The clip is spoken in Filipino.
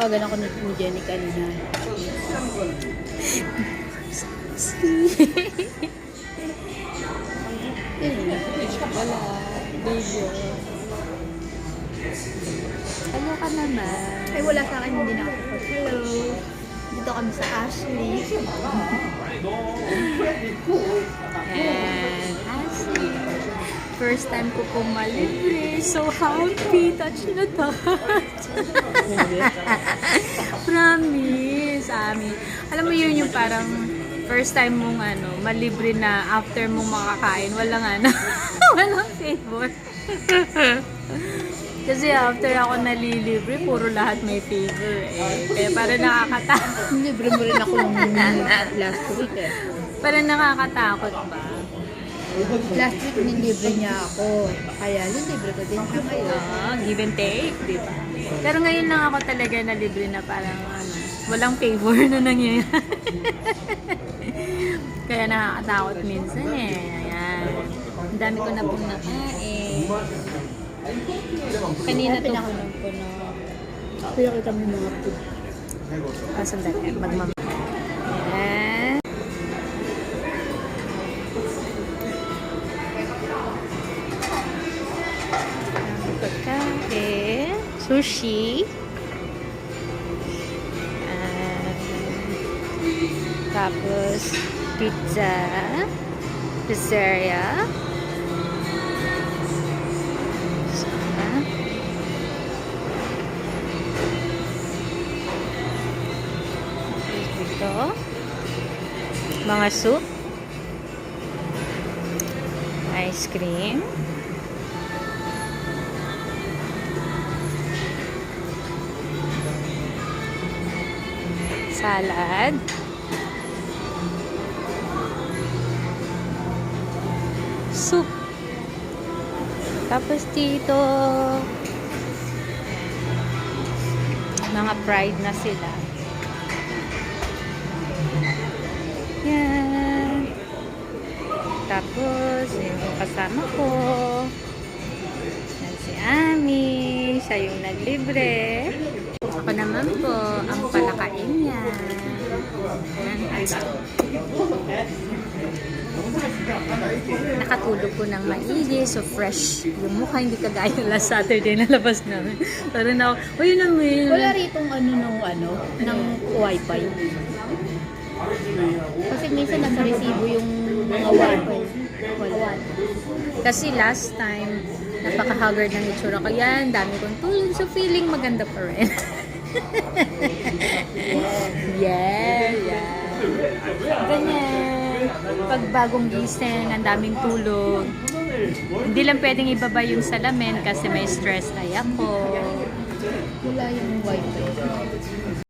Tawagan ako ni Jenny kanina. Wala. Video. Ano ka naman? Ay, wala sa akin. Hindi nakapapag. Hello. Dito kami sa Ashley. And Ashley. First time ko pong malibre. So happy. Touch na touch. Promise. Amin. Alam mo yun yung parang first time mong malibre na after mong makakain. Walang walang favor. Kasi after ako nalilibre, puro lahat may favor eh. Kaya parang nakakatakot. Libre mo rin ako nung last week eh. Parang nakakatakot ba? Last week nilibre niya ako. Kaya nilibre ko din siya ngayon. Give and take, di ba? Pero ngayon lang ako talaga nalibre na parang walang favor na nangyayari. Kaya nakakatakot minsan eh. Ayan. Ang dami ko na pong nakain. Kanina to puno-puno. Pinakita mo yung mga food. Sandali. Magmamay. Ayan. Ang pagkain. Sushi. Tapos pizza. Pizzeria. Ito. Mga soup. Ice cream. Salad. Soup. Tapos dito mga fried na sila. Yan. Tapos yung kasama ko. Yan si Ami. Siya yung naglibre. Ako naman po ang palakain niya. Nakatulog po ng maigi, so fresh yung mukha, hindi kagaya last Saturday na labas namin. Pero na, yun naman. Wala ritong ng wifi. Kasi minsan nasa resibo yung mga wifi. Wala. Kasi last time, napaka-haggard ng itsura ko. Yan, dami kong tulog. So feeling maganda pa rin. Yeah. Ganyan. Pag bagong gising, ang daming tulog. Hindi lang pwedeng ibaba yung salamin kasi may stress ay ako. Wala yung wifi.